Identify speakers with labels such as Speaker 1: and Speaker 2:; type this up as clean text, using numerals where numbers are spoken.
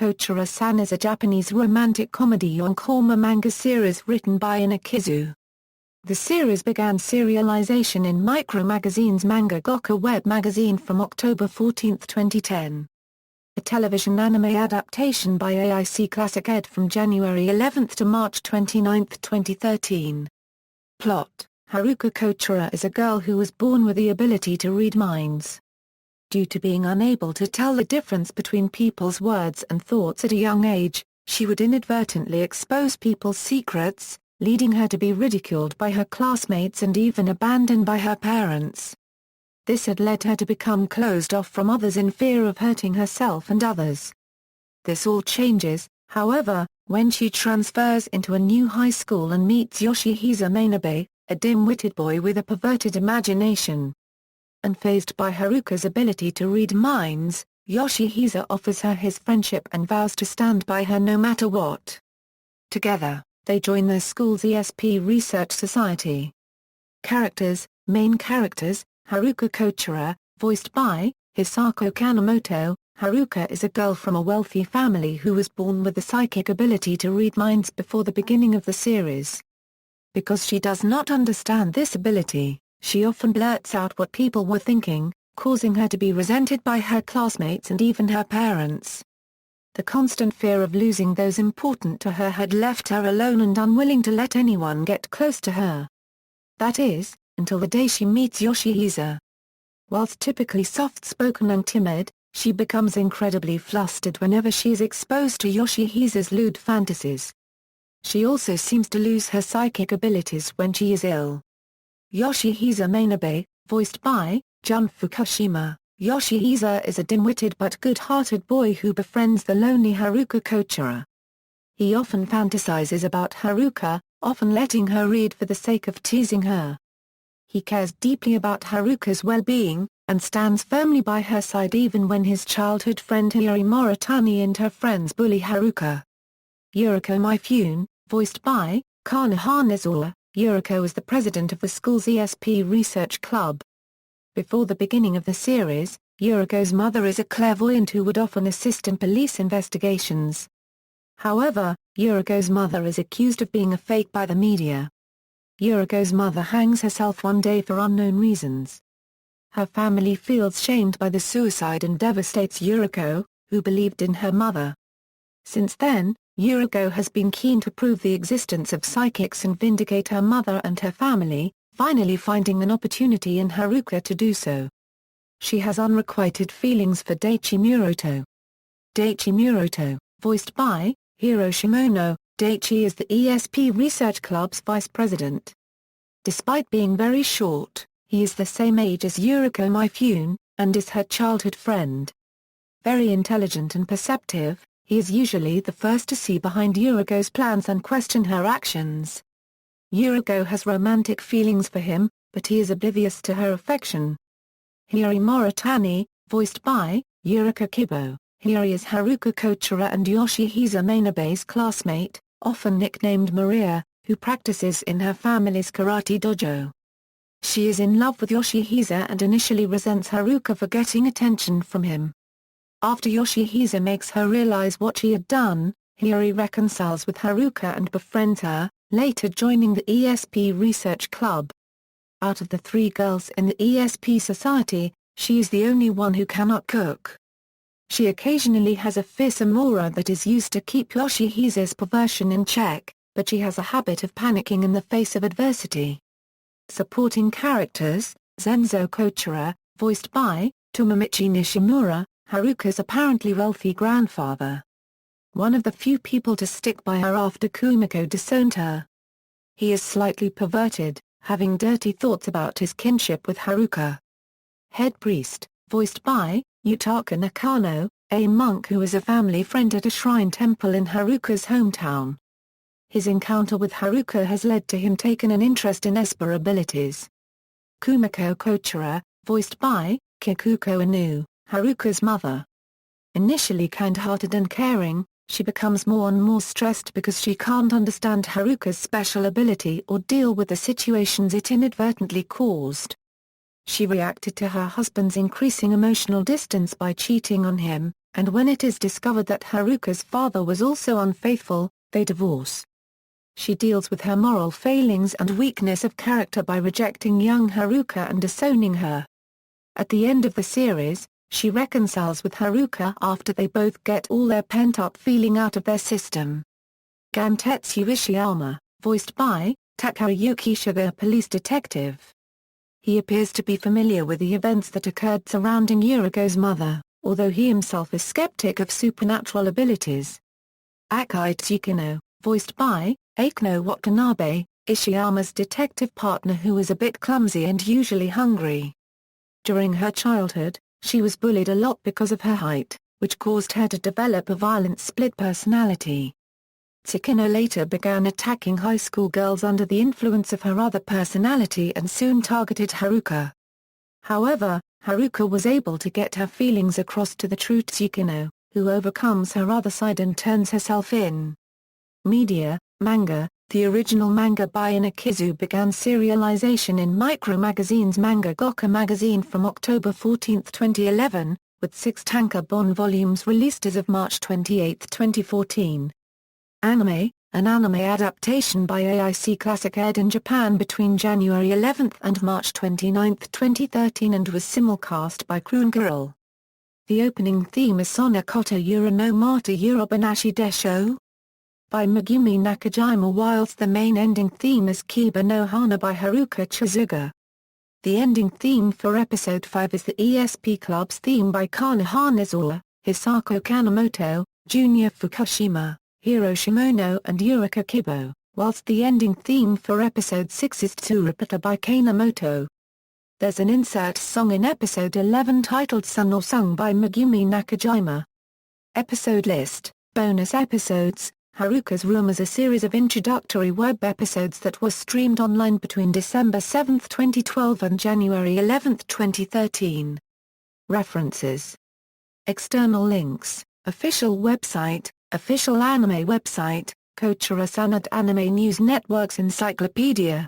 Speaker 1: Kotoura-san is a Japanese romantic comedy yonkoma manga series written by Enokizu. The series began serialization in micro-magazine's Manga Goccha web magazine from October 14, 2010. A television anime adaptation by AIC Classic aired from January 11 to March 29, 2013. Plot: Haruka Kotoura is a girl who was born with the ability to read minds. Due to being unable to tell the difference between people's words and thoughts at a young age, she would inadvertently expose people's secrets, leading her to be ridiculed by her classmates and even abandoned by her parents. This had led her to become closed off from others in fear of hurting herself and others. This all changes, however, when she transfers into a new high school and meets Yoshihisa Manabe, a dim-witted boy with a perverted imagination. Unfazed by Haruka's ability to read minds, Yoshihisa offers her his friendship and vows to stand by her no matter what. Together, they join their school's ESP Research Society. Main characters: Haruka Kotoura, voiced by Hisako Kanemoto. Haruka is a girl from a wealthy family who was born with the psychic ability to read minds before the beginning of the series. Because she does not understand this ability, she often blurts out what people were thinking, causing her to be resented by her classmates and even her parents. The constant fear of losing those important to her had left her alone and unwilling to let anyone get close to her. That is, until the day she meets Yoshihisa. Whilst typically soft-spoken and timid, she becomes incredibly flustered whenever she is exposed to Yoshihisa's lewd fantasies. She also seems to lose her psychic abilities when she is ill. Yoshihisa Manabe, voiced by Jun Fukushima. Yoshihisa is a dim-witted but good-hearted boy who befriends the lonely Haruka Kotoura. He often fantasizes about Haruka, often letting her read for the sake of teasing her. He cares deeply about Haruka's well-being, and stands firmly by her side even when his childhood friend Hiyori Moritani and her friends bully Haruka. Yuriko Mifune, voiced by Kana Hanazawa. Yuriko is the president of the school's ESP Research Club. Before the beginning of the series, Yuriko's mother is a clairvoyant who would often assist in police investigations. However, Yuriko's mother is accused of being a fake by the media. Yuriko's mother hangs herself one day for unknown reasons. Her family feels shamed by the suicide and devastates Yuriko, who believed in her mother. Since then, Yuriko has been keen to prove the existence of psychics and vindicate her mother and her family, finally finding an opportunity in Haruka to do so. She has unrequited feelings for Daichi Muroto. Daichi Muroto, voiced by Hiro Shimono. Daichi is the ESP Research Club's vice president. Despite being very short, he is the same age as Yuriko Mifune, and is her childhood friend. Very intelligent and perceptive, he is usually the first to see behind Yuriko's plans and question her actions. Yuriko has romantic feelings for him, but he is oblivious to her affection. Hiyori Moritani, voiced by Yuriko Kibo. Hiyori is Haruka Kotoura and Yoshihisa Manabe's classmate, often nicknamed Maria, who practices in her family's karate dojo. She is in love with Yoshihisa and initially resents Haruka for getting attention from him. After Yoshihisa makes her realize what she had done, Hiyori reconciles with Haruka and befriends her, later joining the ESP Research Club. Out of the three girls in the ESP Society, she is the only one who cannot cook. She occasionally has a fearsome aura that is used to keep Yoshihisa's perversion in check, but she has a habit of panicking in the face of adversity. Supporting characters: Zenzo Kotoura, voiced by Tomomichi Nishimura, Haruka's apparently wealthy grandfather. One of the few people to stick by her after Kumiko disowned her. He is slightly perverted, having dirty thoughts about his kinship with Haruka. Head priest, voiced by Yutaka Nakano, a monk who is a family friend at a shrine temple in Haruka's hometown. His encounter with Haruka has led to him taking an interest in Esper abilities. Kumiko Kotoura, voiced by Kikuko Inu, Haruka's mother. Initially kind-hearted and caring, she becomes more and more stressed because she can't understand Haruka's special ability or deal with the situations it inadvertently caused. She reacted to her husband's increasing emotional distance by cheating on him, and when it is discovered that Haruka's father was also unfaithful, they divorce. She deals with her moral failings and weakness of character by rejecting young Haruka and disowning her. At the end of the series, she reconciles with Haruka after they both get all their pent-up feeling out of their system. Gantetsu Ishiyama, voiced by Takayuki Shiga, a police detective. He appears to be familiar with the events that occurred surrounding Yuriko's mother, although he himself is skeptic of supernatural abilities. Akai Tsukino, voiced by Akino Watanabe, Ishiyama's detective partner who is a bit clumsy and usually hungry. During her childhood, she was bullied a lot because of her height, which caused her to develop a violent split personality. Tsukino later began attacking high school girls under the influence of her other personality and soon targeted Haruka. However, Haruka was able to get her feelings across to the true Tsukino, who overcomes her other side and turns herself in. Media, manga. The original manga by Enokizu began serialization in Micro Magazine's Manga Goccha magazine from October 14, 2011, with 6 tankobon volumes released as of March 28, 2014. Anime, an anime adaptation by AIC Classic aired in Japan between January 11 and March 29, 2013 and was simulcast by Crunchyroll. The opening theme is Sonakoto Yura no Mata Urobanashi Desho by Megumi Nakajima, whilst the main ending theme is Kiba no Hana by Haruka Chizuga. The ending theme for Episode 5 is the ESP Club's theme by Kana Hanazawa, Hisako Kanemoto, Junior Fukushima, Hiro Shimono and Yurika Kibo, whilst the ending theme for Episode 6 is Tsurupata by Kanemoto. There's an insert song in Episode 11 titled Sun or Sung by Megumi Nakajima. Episode list, bonus episodes. Haruka's Room is a series of introductory web episodes that was streamed online between December 7, 2012 and January 11, 2013. References. External links, official website, official anime website, Kotoura-san at Anime News Network's Encyclopedia.